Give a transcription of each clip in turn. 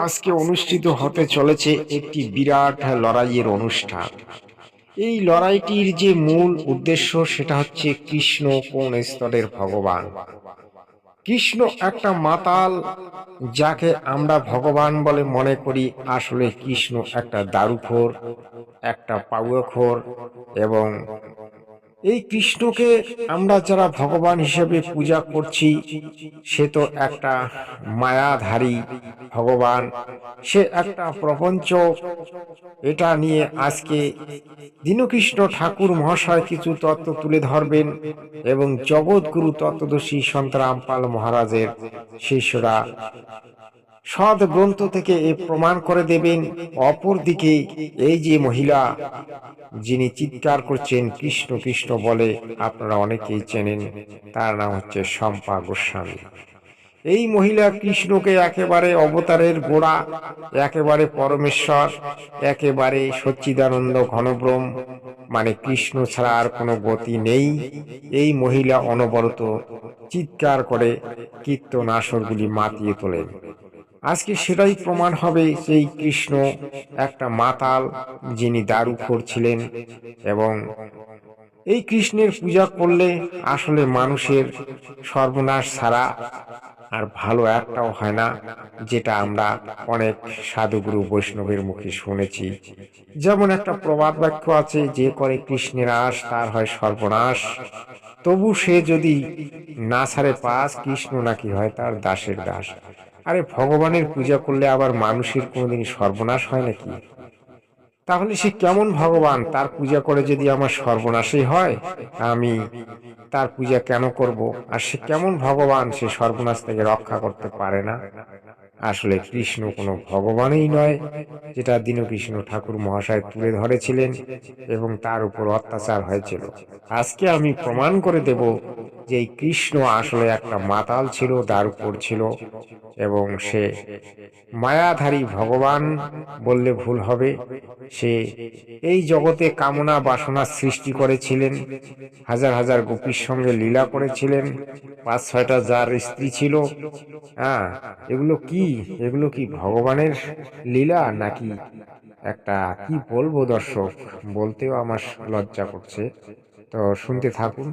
আজকে অনুষ্ঠিত হতে চলেছে একটি বিরাট লড়াইয়ের অনুষ্ঠান। এই লড়াইটির যে মূল উদ্দেশ্য সেটা হচ্ছে কৃষ্ণ কোন স্তরের ভগবান। কৃষ্ণ একটা মাতাল, যাকে আমরা ভগবান বলে মনে করি। আসলে কৃষ্ণ একটা দারুখোর, একটা পাউয়াখোর। এবং এই কৃষ্ণকে আমরা যারা ভগবান হিসেবে পূজা করছি, সে তো একটা মায়াধারী ভগবান, সে একটা প্রপঞ্চ। এটা নিয়ে আজকে দীনকৃষ্ণ ঠাকুর মহাশয় কিছু তত্ত্ব তুলে ধরবেন এবং জগৎগুরু তত্ত্বদর্শী সন্ত রামপাল মহারাজের শিষ্যরা সৎ গ্রন্থ থেকে এ প্রমাণ করে দেবেন। অপরদিকে এই যে মহিলা, যিনি চিৎকার করছেন কৃষ্ণ কৃষ্ণ বলে, আপনারা অনেকেই চেনেন, তার নাম হচ্ছে শম্পা গোস্বামী। এই মহিলা কৃষ্ণকে একেবারে অবতারের গোড়া, একেবারে পরমেশ্বর, একেবারে সচ্চিদানন্দ ঘনব্রহ্ম, মানে কৃষ্ণ ছাড়া আর কোনো গতি নেই। এই মহিলা অনবরত চিৎকার করে কীর্তন আসরগুলি মাতিয়ে তোলেন। আজকে সেটাই প্রমাণ হবে সেই কৃষ্ণ একটা মাতাল, যিনি দারুখোর ছিলেন। এবং এই কৃষ্ণের পূজা করলে আসলে মানুষের সর্বনাশ ছাড়া আর ভালো একটাও হয় না, যেটা আমরা অনেক সাধুগুরু বৈষ্ণবের মুখে শুনেছি। যেমন একটা প্রবাদ বাক্য আছে, যে করে কৃষ্ণের আশ তার হয় সর্বনাশ। তবু সে যদি না ছাড়ে পাস, কৃষ্ণ নাকি হয় তার দাসের দাস। আরে ভগবানের পূজা করলে আবার মানুষের কোনোদিন সর্বনাশ হয় নাকি? তাহলে সে কেমন ভগবান? তার পূজা করে যদি আমার সর্বনাশই হয়, আমি তার পূজা কেন করব? আর সে কেমন ভগবান, সে সর্বনাশ থেকে রক্ষা করতে পারে না? আসলে কৃষ্ণ কোনো ভগবানই নয়, যেটা দীনকৃষ্ণ ঠাকুর মহাশয় তুলে ধরেছিলেন এবং তার উপর অত্যাচার হয়েছিল। আজকে আমি প্রমাণ করে দেব যে এই কৃষ্ণ আসলে একটা মাতাল ছিল, দারুকোর ছিল, এবং সে মায়াধারী ভগবান বললে ভুল হবে। সে এই জগতে কামনা বাসনা সৃষ্টি করেছিলেন, হাজার হাজার গোপীর সঙ্গে লীলা করেছিলেন, 5-6টা যার স্ত্রী ছিল। হ্যাঁ, এগুলো কি ভগবানের লীলা নাকি একটা, কি বলবো দর্শক, বলতেও আমার লজ্জা করছে। তো শুনতে থাকুন।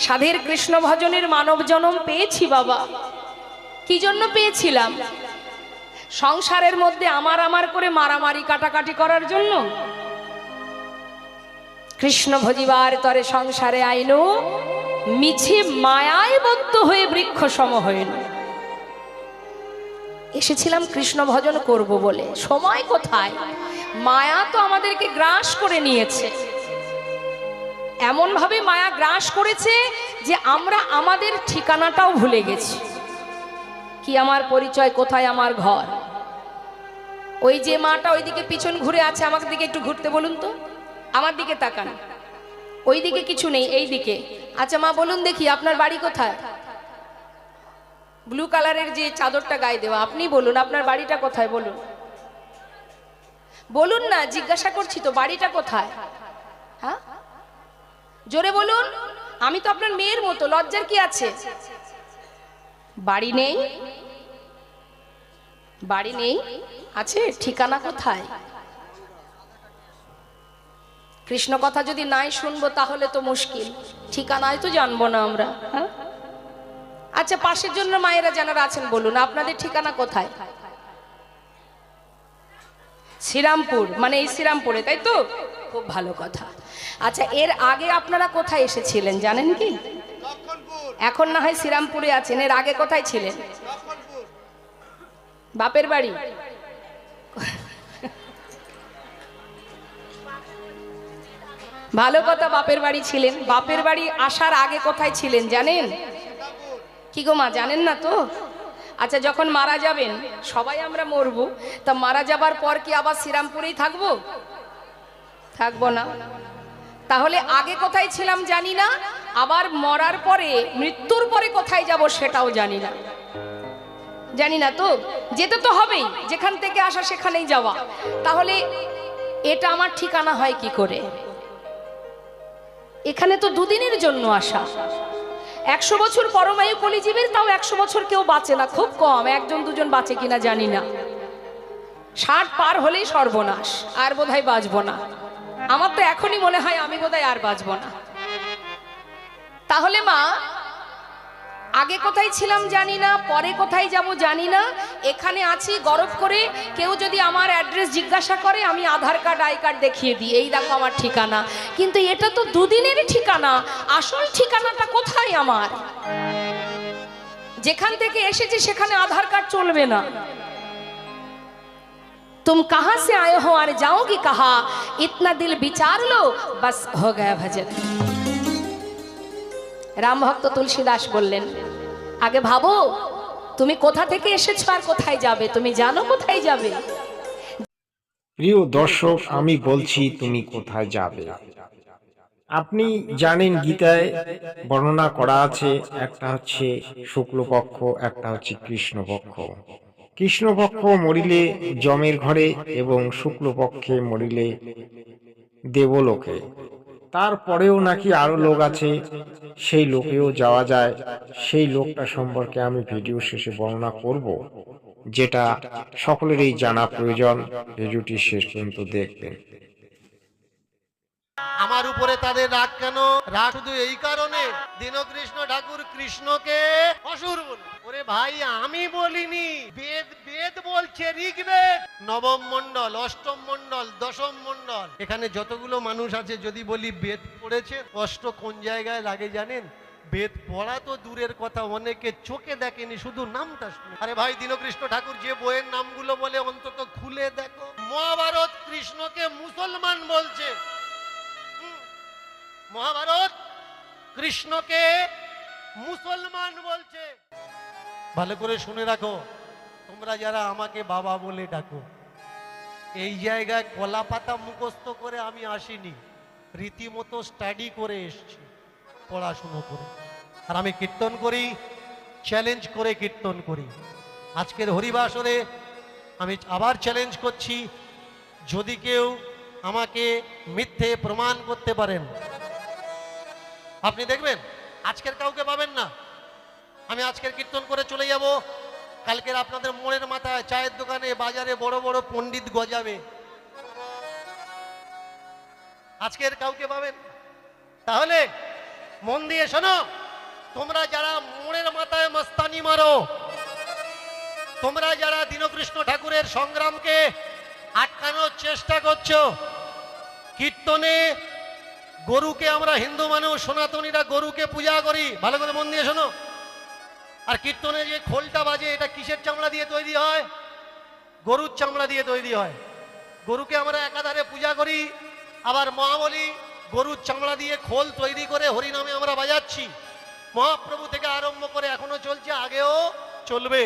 সাধের কৃষ্ণ ভজনের মানব জনম পেয়েছি বাবা। কি জন্য পেয়েছিলাম? সংসারের মধ্যে আমার আমার করে মারামারি কাটাকাটি করার জন্য? কৃষ্ণ ভজিবার তরে সংসারে আইনো, মিছে মায়ায় বদ্ধ হয়ে বৃক্ষ সম হইল। এসেছিলাম কৃষ্ণ ভজন করব বলে। সময় কোথায়? মায়া তো আমাদেরকে গ্রাস করে নিয়েছে। এমন ভাবে মায়া গ্রাস করেছে যে আমরা আমাদের ঠিকানাটাও ভুলে গেছি। কি আমার পরিচয়, কোথায় আমার ঘর? ওই যে মাটা ওইদিকে পিছন ঘুরে আছে, আমার দিকে একটু ঘুরতে বলুন তো, আমার দিকে তাকান। ওই দিকে কিছু নেই, এই দিকে। আচ্ছা মা বলুন দেখি, আপনার বাড়ি কোথায়? ব্লু কালারের যে চাদরটা গায়ে দেওয়া, আপনি বলুন আপনার বাড়িটা কোথায়? বলুন বলুন না, জিজ্ঞাসা করছি তো, বাড়িটা কোথায়? হ্যাঁ, জোরে বলুন। আমি তো আপনার মেয়ের মতো, লজ্জার কি আছে? বাড়ি নেই? বাড়ি নেই আছে, ঠিকানা কোথায়? কৃষ্ণ কথা যদি নাই শুনবো তাহলে তো মুশকিল, ঠিকানায় তো জানবো না আমরা। হ্যাঁ, আচ্ছা পাশের জন্য মায়েরা যারা আছেন বলুন আপনাদের ঠিকানা কোথায়? শ্রীরামপুর, মানে এই শ্রীরামপুরে, তাই তো? খুব ভালো কথা। আচ্ছা এর আগে আপনারা কোথায় এসেছিলেন জানেন কি? এখন না হয় শ্রীরামপুরে আছেন, এর আগে কোথায় ছিলেন? বাপের বাড়ি? ভালো কথা, বাপের বাড়ি ছিলেন। বাপের বাড়ি আসার আগে কোথায় ছিলেন জানেন? কি গো মা, জানেন না তো? আচ্ছা যখন মারা যাবেন, সবাই আমরা মরবো, তা মারা যাবার পর কি আবার শ্রীরামপুরেই থাকবো? থাকবো না। তাহলে আগে কোথায় ছিলাম জানি না, আবার মরার পরে, মৃত্যুর পরে কোথায় যাব সেটাও জানি না। জানি না তো, যেতে তো হবেই, যেখান থেকে আসা সেখানেই যাওয়া। তাহলে এটা আমার ঠিকানা হয় কি করে? এখানে তো দুদিনের জন্য আসা, 100 বছর পরমায়ু কলিজীবের, তাও 100 বছর কেউ বাঁচে না, খুব কম, একজন দুজন বাঁচে কিনা জানি না। 60 পার হলেই সর্বনাশ, আর বোধহয় বাঁচবো না। আমার তো এখনই মনে হয় আমি বোধহয় আর বাঁচবো না। তাহলে মা, আগে কোথায় ছিলাম জানি না, পরে কোথায় যাব জানি না, এখানে আছি গরব করে। কেউ যদি আমার অ্যাড্রেস জিজ্ঞাসা করে, আমি আধার কার্ড আই কার্ড দেখিয়ে দিই, এই দেখো আমার ঠিকানা। কিন্তু এটা তো দুদিনেরই ঠিকানা, আসল ঠিকানাটা কোথায় আমার? যেখান থেকে এসেছি সেখানে আধার কার্ড চলবে না। तुम कहां से आए हो और जाओगी कहा, इतना दिल विचार लो बस हो गया भजन। রাম ভক্ত তুলসীদাস বললেন, আগে ভাবো তুমি কোথা থেকে এসেছো আর কোথায় যাবে, তুমি জানো কোথায় যাবে? প্রিয় দর্শক, আমি বলছি তুমি কোথায় যাবে। আপনি জানেন গীতায় বর্ণনা করা আছে, একটা হচ্ছে শুক্লপক্ষ, একটা হচ্ছে কৃষ্ণপক্ষ। কৃষ্ণপক্ষ মরিলে যমের ঘরে এবং শুক্লপক্ষে মরিলে দেবলোকে। তারপরেও নাকি আরো লোক আছে, সেই লোকেও যাওয়া যায়। সেই লোকটা সম্পর্কে আমি ভিডিও শেষে বর্ণনা করব, যেটা সকলেরই জানা প্রয়োজন। ভিডিওটি শেষ পর্যন্ত দেখবেন। আমার উপরে তাদের রাগ কেন? রাগ শুধু এই কারণে, দীনকৃষ্ণ ঠাকুর কৃষ্ণকে অসুর বলে। ওরে ভাই, আমি বলিনি, বেদ বেদ বলছে, ঋগ্বেদ নবম মণ্ডল, অষ্টম মণ্ডল, দশম মণ্ডল। এখানে যতগুলো মানুষ আছে, যদি বলি বেদ পড়েছে, কষ্ট কোন জায়গায় লাগে জানেন? বেদ পড়া তো দূরের কথা, অনেকে চোখে দেখেনি, শুধু নামটা শুনে। আরে ভাই, দীনকৃষ্ণ ঠাকুর যে বইয়ের নামগুলো বলে অন্তত খুলে দেখো। মহাভারত কৃষ্ণকে মুসলমান বলছে, মহাভারত কৃষ্ণকে মুসলমান বলছে। ভালো করে শুনে রাখো, তোমরা যারা আমাকে বাবা বলে ডাকো, এই জায়গায় কলা পাতা মুখস্থ করে আমি আসিনি, রীতিমতো স্টাডি করে এসেছি, পড়াশুনো করে। আর আমি কীর্তন করি, চ্যালেঞ্জ করে কীর্তন করি। আজকের হরিবাসরে আমি আবার চ্যালেঞ্জ করছি, যদি কেউ আমাকে মিথ্যে প্রমাণ করতে পারেন, আপনি দেখবেন আজকের কাউকে পাবেন না। আমি আজকের কীর্তন করে চলে যাব, কালকের আপনাদের মোড়ের মাথায়, চায়ের দোকানে, বাজারে বড় বড় পণ্ডিত গজাবে। আজকের কাউকে পাবেন। তাহলে মন দিয়ে শোনো, তোমরা যারা মোড়ের মাথায় মস্তানি মারো, তোমরা যারা দীনকৃষ্ণ ঠাকুরের সংগ্রামকে আটকানোর চেষ্টা করছো, কীর্তনে গরুকে, আমরা হিন্দু মানুষ সনাতনীরা গরুকে পূজা করি, ভালো করে মন দিয়ে শোনো। আর কীর্তনে যে খোলটা বাজে, এটা কিসের চামড়া দিয়ে তৈরি হয়? গরুর চামড়া দিয়ে তৈরি হয়। গরুকে আমরা একাধারে পূজা করি, আবার মহাবলী গরুর চামড়া দিয়ে খোল তৈরি করে হরিনামে আমরা বাজাচ্ছি। মহাপ্রভু থেকে আরম্ভ করে এখনো চলছে, আগেও চলবে।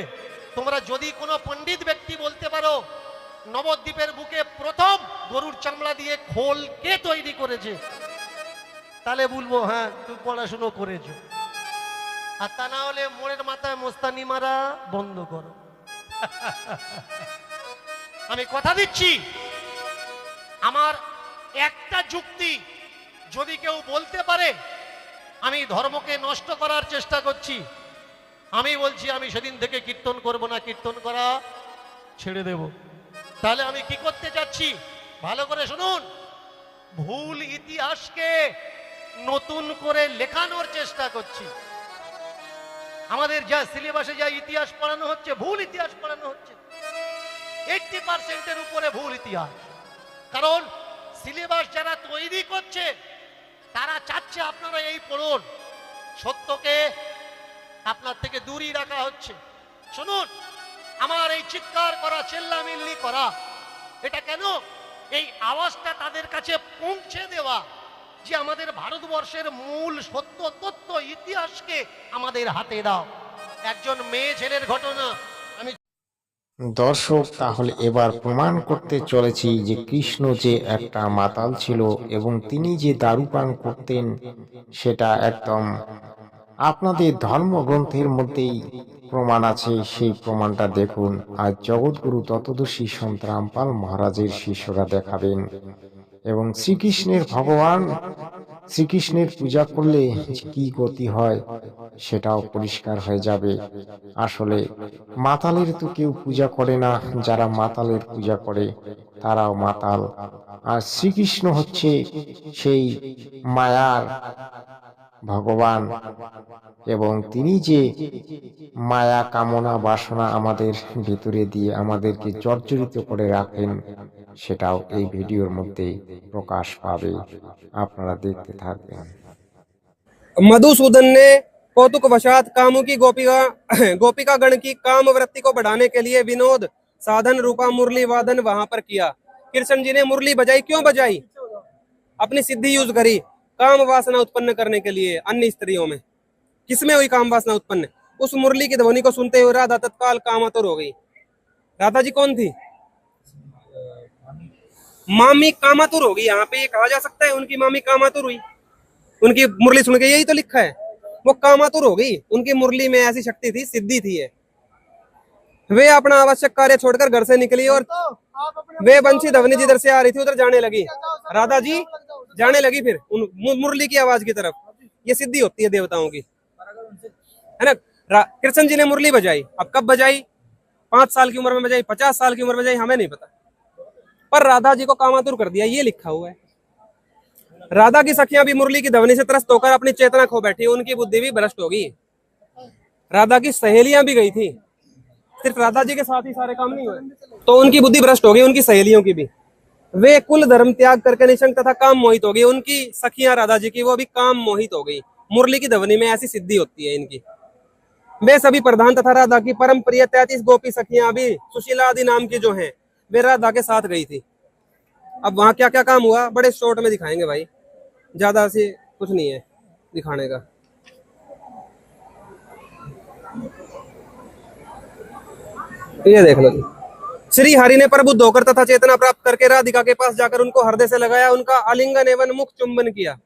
তোমরা যদি কোনো পণ্ডিত ব্যক্তি বলতে পারো নবদ্বীপের বুকে প্রথম গরুর চামড়া দিয়ে খোল কে তৈরি করেছে, তাহলে বলবো হ্যাঁ, তুই পড়াশুনো করেছো। আর তা না হলে মোড়ের মাথায় মোস্তানি মারা বন্ধ করো। আমি কথা দিচ্ছি, আমার একটা যুক্তি যদি কেউ বলতে পারে আমি ধর্মকে নষ্ট করার চেষ্টা করছি, আমি বলছি আমি সেদিন থেকে কীর্তন করব না, কীর্তন করা ছেড়ে দেব। তাহলে আমি কি করতে চাচ্ছি ভালো করে শুনুন, ভুল ইতিহাসকে নতুন করে লেখানোর চেষ্টা করছি। আমাদের যা সিলেবাসে যা ইতিহাস পড়ানো হচ্ছে, ভুল ইতিহাস পড়ানো হচ্ছে, 80% উপরে ভুল ইতিহাস। কারণ সিলেবাস যারা তৈরি করছে তারা চাচ্ছে আপনারা এই পড়ুন, সত্যকে আপনার থেকে দূরই রাখা হচ্ছে। শুনুন, আমার এই চিৎকার করা, চেল্লামিল্লি করা, এটা কেন? এই আওয়াজটা তাদের কাছে পৌঁছে দেওয়া যে আমাদের ভারতবর্ষের মূল সত্য তথ্য ইতিহাসকে আমাদের হাতে দাও। একজন মেয়ে ছেলের ঘটনা আমি দর্শক, তাহলে এবার প্রমাণ করতে চলেছি যে কৃষ্ণ যে একটা মাতাল ছিল এবং তিনি যে দারু পান করতেন, সেটা একদম আপনাদের ধর্মগ্রন্থের মধ্যেই প্রমাণ আছে। সেই প্রমাণটা দেখুন। আজ জগৎগুরু তত্ত্বদর্শী সন্ত রামপাল মহারাজের শিষ্যরা দেখাবেন এবং শ্রীকৃষ্ণের ভগবান শ্রীকৃষ্ণের পূজা করলে যে কি গতি হয় সেটাও পরিষ্কার হয়ে যাবে। আসলে মাতালের তো কেউ পূজা করে না, যারা মাতালের পূজা করে তারাও মাতাল। আর শ্রীকৃষ্ণ হচ্ছে সেই মায়ার ভগবান, এবং তিনি যে মায়া কামনা বাসনা আমাদের ভিতরে দিয়ে আমাদেরকে জর্জরিত করে রাখেন সেটাও এই ভিডিওর মধ্যে প্রকাশ পাবে। আপনারা দেখতে থাকবেন। मधुसूदन ने कौतुक वशात कामुकी गोपिका गण की काम वृत्ति को बढ़ाने के लिए विनोद साधन रूपा मुरली वादन वहां पर किया। कृष्ण जी ने मुरली बजाई, क्यों बजाई? अपनी सिद्धि यूज करी काम वासना उत्पन्न करने के लिए अन्य स्त्रियों में। किसमें हुई काम वासना उत्पन्न? उस मुरली की ध्वनि को सुनते हुए राधा तत्काल कामातुर हो गई। राधा जी कौन थी? मामी कामातुर हो गई। यहाँ पे ये कहा जा सकता है उनकी मामी कामातुर हुई, उनकी मुरली सुन के, यही तो लिखा है। वो कामातुर हो गई, उनकी मुरली में ऐसी शक्ति थी, सिद्धि थी है। वे अपना आवश्यक कार्य छोड़कर घर से निकली और वे बंशी धवनी जिधर से आ रही थी उधर जाने लगी। राधा जी जाने लगी फिर उन मुरली की आवाज की तरफ। ये सिद्धि होती है देवताओं की, है ना। कृष्ण जी ने मुरली बजाई। अब कब बजाई? 5 साल की उम्र में बजाई, 50 साल की उम्र में बजाई, हमें नहीं पता, पर राधा जी को कामातुर कर दिया, ये लिखा हुआ है। राधा की सखियां भी मुरली की ध्वनि से त्रस्त होकर अपनी चेतना खो बैठी, उनकी बुद्धि भी भ्रष्ट हो गई। राधा की सहेलियां भी गई थी, सिर्फ राधा जी के साथ ही सारे काम नहीं हुए, तो उनकी बुद्धि भ्रष्ट हो गई, उनकी सहेलियों की भी। वे कुल धर्म त्याग करके निशंक तथा काम मोहित हो गई। उनकी सखियां राधा जी की, वो भी काम मोहित हो गई। मुरली की ध्वनि में ऐसी सिद्धि होती है इनकी। वे सभी प्रधान तथा राधा की परम प्रिय 33 गोपी सखियां भी सुशीला आदि नाम की जो हैं, वे राधा के साथ गई थी। अब वहां क्या क्या काम हुआ बड़े शॉर्ट में दिखाएंगे भाई, ज्यादा से कुछ नहीं है दिखाने का। ये देख लो जी। श्री हरि ने प्रबुद्ध होकर तथा चेतना प्राप्त करके राधिका के पास जाकर उनको हृदय से लगाया, उनका आलिंगन एवं मुख चुंबन किया।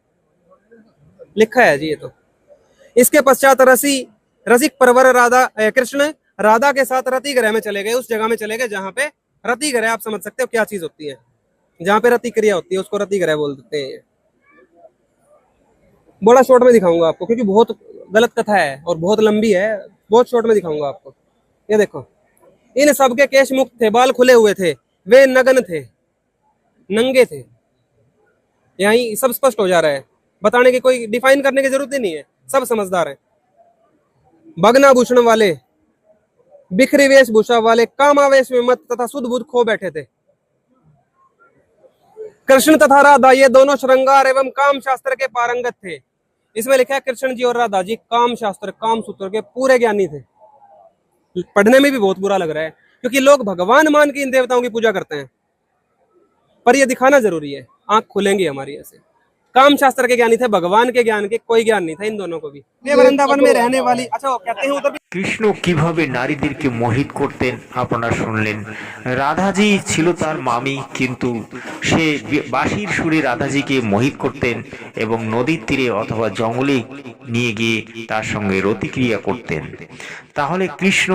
लिखा है जी ये तो। इसके पश्चात रसिक परवर कृष्ण राधा के साथ रति ग्रह में चले गए। उस जगह में चले गए जहां पे रति ग्रह, आप समझ सकते हो क्या चीज होती है, जहां पे रति क्रिया होती है उसको रति ग्रह बोल देते हैं। बड़ा शॉर्ट में दिखाऊंगा आपको, क्योंकि बहुत गलत कथा है और बहुत लंबी है, बहुत शॉर्ट में दिखाऊंगा आपको। ये देखो, इन सबके केश मुक्त थे, बाल खुले हुए थे, वे नग्न थे, नंगे थे। यही सब स्पष्ट हो जा रहा है, बताने की कोई डिफाइन करने की जरूरत ही नहीं है, सब समझदार है। भग्नाभूषण वाले, बिखरी वेशभूषा वाले, कामावेश में मत तथा सुध बुध खो बैठे थे। कृष्ण तथा राधा ये दोनों श्रृंगार एवं काम शास्त्र के पारंगत थे। इसमें लिखा है कृष्ण जी और राधा जी काम शास्त्र, काम सूत्र के पूरे ज्ञानी थे। पढ़ने में भी बहुत बुरा लग रहा है, क्योंकि लोग भगवान मान के इन देवताओं की पूजा करते हैं, पर ये दिखाना जरूरी है, आंख खुलेंगी हमारी ऐसे। काम शास्त्र के ज्ञानी थे, भगवान के ज्ञान के कोई ज्ञान नहीं था इन दोनों को भी। ये वृंदावन में रहने वाली, अच्छा वो कहते हैं उधर भी কৃষ্ণ কিভাবে নারীদেরকে মোহিত করতেন আপনারা শুনলেন। রাধাজি ছিল তার মামি, কিন্তু সে বাঁশির সুরে রাধাজিকে মোহিত করতেন এবং নদীর তীরে অথবা জঙ্গলে নিয়ে গিয়ে তার সঙ্গে রতিক্রিয়া করতেন। তাহলে কৃষ্ণ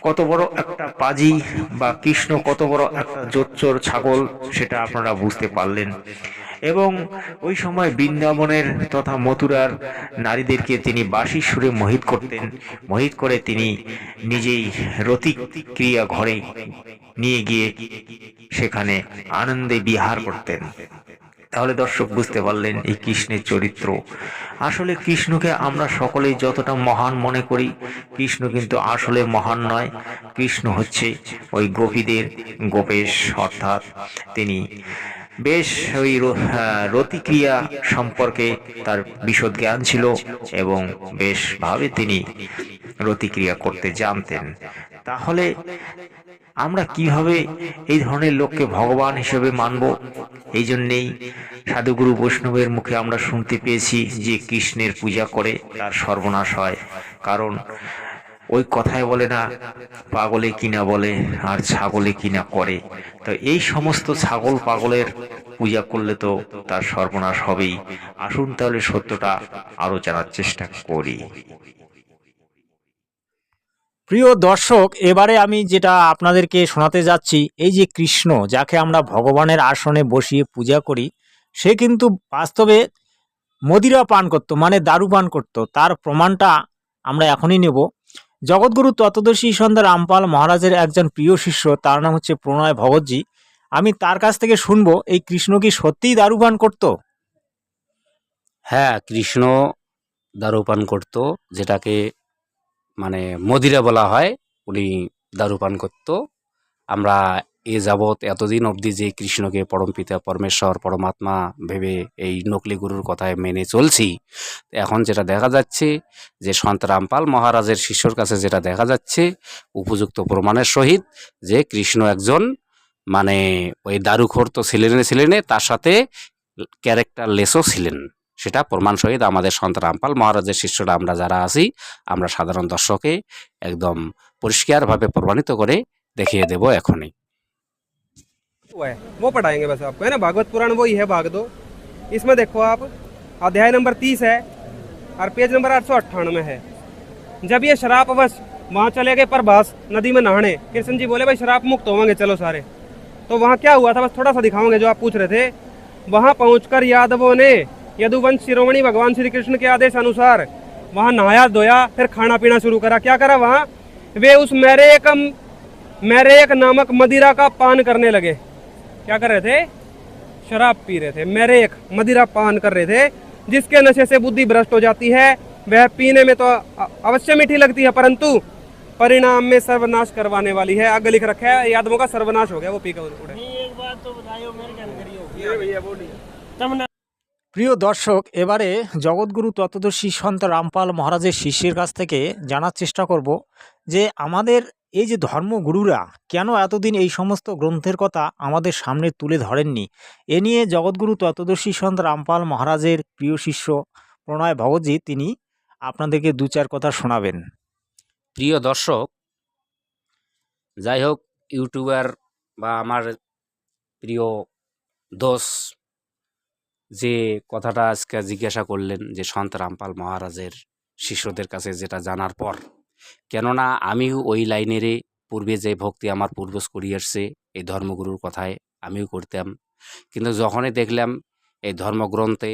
কত বড় একটা পাজি বা কৃষ্ণ কত বড় একটা জোচ্চোর ছাগল সেটা আপনারা বুঝতে পারলেন। এবং ওই সময় বৃন্দাবনের তথা মথুরার নারীদেরকে তিনি বাঁশির সুরে মোহিত করতেন। মোহিত করে তিনি নিজেই রতিক্রিয়া ঘরে নিয়ে গিয়ে সেখানে আনন্দে বিহার করতেন। তাহলে দর্শক বুঝতে পারলেন এই কৃষ্ণের চরিত্র। আসলে কৃষ্ণকে আমরা সকলেই যতটা মহান মনে করি, কৃষ্ণ কিন্তু আসলে মহান নয়। কৃষ্ণ হচ্ছে ওই গোপীদের গোপেশ, অর্থাৎ তিনি বেশ ওই রতিক্রিয়া সম্পর্কে তার বিশদ জ্ঞান ছিল এবং বেশ ভাবে তিনি রতিক্রিয়া করতে জানতেন। তাহলে আমরা কিভাবে এই ধরনের লোককে ভগবান হিসেবে মানব? এই জন্যেই সাধুগুরু বৈষ্ণবের মুখে আমরা শুনতে পেয়েছি যে কৃষ্ণের পূজা করে তার সর্বনাশ হয়। কারণ ওই কথায় বলে না, পাগলে কিনা বলে আর ছাগলে কিনা করে। তো এই সমস্ত ছাগল পাগলের পূজা করলে তো তার সর্বনাশ হবেই। আসুন তাহলে সত্যটা আরো জানার চেষ্টা করি। প্রিয় দর্শক, এবারে আমি যেটা আপনাদেরকে শোনাতে যাচ্ছি, এই যে কৃষ্ণ যাকে আমরা ভগবানের আসনে বসিয়ে পূজা করি, সে কিন্তু বাস্তবে মদিরা পান করত, মানে দারু পান করত, তার প্রমাণটা আমরা এখনই নেব। জগৎগুরু তত্ত্বদর্শী সন্ত রামপাল মহারাজের একজন প্রিয় শিষ্য, তার নাম হচ্ছে প্রণয় ভগতজি। আমি তার কাছ থেকে শুনবো এই কৃষ্ণ কি সত্যিই দারু পান করত। হ্যাঁ, কৃষ্ণ দারু পান করত, যেটাকে মানে মদিরা বলা হয়। উনি দারু পান করত। আমরা এ যাবৎ এতদিন অবধি যে কৃষ্ণকে পরমপিতা পরমেশ্বর পরমাত্মা ভেবে এই নকলি গুরুর কথায় মেনে চলছি, এখন যেটা দেখা যাচ্ছে যে সন্ত রামপাল মহারাজের শিষ্যর কাছে যেটা দেখা যাচ্ছে উপযুক্ত প্রমাণের সহিত যে কৃষ্ণ একজন মানে ওই দারুখোর তো ছিলেন, তার সাথে ক্যারেক্টার লেসও ছিলেন। সেটা প্রমাণ সহিত আমাদের সন্ত রামপাল মহারাজের শিষ্যরা আমরা যারা আছি, আমরা সাধারণ দর্শকে একদম পরিষ্কারভাবে প্রমাণিত করে দেখিয়ে দেব এখনই। वो है वो पढ़ाएंगे बस आपको, है ना। भागवत पुराण वही है भाग दो। इसमें देखो आप, अध्याय नंबर 30 है और पेज नंबर 898 है। जब ये शराबवश वहाँ चले गए प्रभास नदी में नहाने, कृष्ण जी बोले भाई शराब मुक्त होंगे चलो सारे। तो वहाँ क्या हुआ था, बस थोड़ा सा दिखाओगे जो आप पूछ रहे थे। वहाँ पहुँचकर यादवों ने यदुवंश शिरोमणि भगवान श्री कृष्ण के आदेश अनुसार वहाँ नहाया धोया, फिर खाना पीना शुरू करा। क्या करा वहाँ, वे उस मैरेक नामक मदिरा का पान करने लगे। क्या कर रहे थे, शराब पी रहे थे, मैरेक मदिरा पान कर रहे थे, जिसके नशे से बुद्धि भ्रष्ट हो जाती है। वह पीने में तो अवश्य मीठी लगती है, परंतु परिणाम में सर्वनाश करवाने वाली है। आगे लिख रखा है यादवों का सर्वनाश हो गया वो पी कर उड़े। एक बात तो बताइए मेरे क्या करियो ये भैया बोलिए। तब ना প্রিয় দর্শক, এবারে জগৎগুরু তত্ত্বদর্শী সন্ত রামপাল মহারাজের শিষ্যের কাছ থেকে জানার চেষ্টা করব যে আমাদের এই যে ধর্মগুরুরা কেন এতদিন এই সমস্ত গ্রন্থের কথা আমাদের সামনে তুলে ধরেননি। এ নিয়ে জগৎগুরু তত্ত্বদর্শী সন্ত রামপাল মহারাজের প্রিয় শিষ্য প্রণয় ভগতজি তিনি আপনাদেরকে দু চার কথা শোনাবেন। প্রিয় দর্শক, যাই হোক, ইউটিউবার বা আমার প্রিয় দোস্ত যে কথাটা আজকে জিজ্ঞাসা করলেন যে সন্ত রামপাল মহারাজের শিষ্যদের কাছে যেটা জানার পর, কেননা আমিও ওই লাইনেরই পূর্বে যে ভক্তি আমার পূর্বজ করিয়ে আসছে এই ধর্মগুরুর কথায় আমিও করতাম। কিন্তু যখনই দেখলাম এই ধর্মগ্রন্থে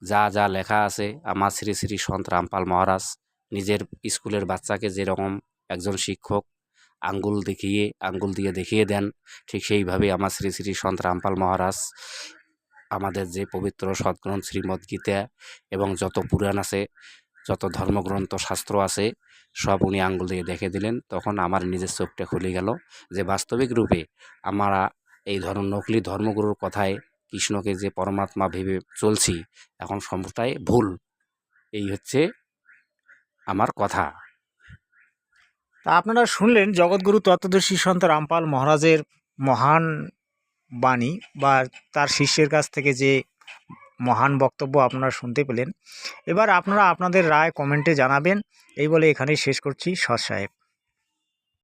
যা যা লেখা আছে, আমার শ্রী শ্রী সন্ত রামপাল মহারাজ নিজের স্কুলের বাচ্চাকে যেরকম একজন শিক্ষক আঙ্গুল দিয়ে দেখিয়ে দেন, ঠিক সেইভাবে আমার শ্রী শ্রী সন্ত রামপাল মহারাজ আমাদের যে পবিত্র সদ্গ্রন্থ শ্রীমদ্ গীতা এবং যত পুরাণ আছে, যত ধর্মগ্রন্থ শাস্ত্র আছে, সব উনি আঙ্গুল দিয়ে দেখে দিলেন। তখন আমার নিজের চোখটা খুলে গেল যে বাস্তবিক রূপে আমরা এই নকলি ধর্মগুরুর কথায় কৃষ্ণকে যে পরমাত্মা ভেবে চলছি এখন সম্পূর্ণটাই ভুল। এই হচ্ছে আমার কথা। তা আপনারা শুনলেন জগৎগুরু তত্ত্বদর্শী সন্ত রামপাল মহারাজের মহান বাণী বা তার শিষ্যের কাছ থেকে যে মহান বক্তব্য আপনারা শুনতে পেলেন। এবার আপনারা আপনাদের রায় কমেন্টে জানাবেন। এই বলে এখানেই শেষ করছি। সৎ সাহেব।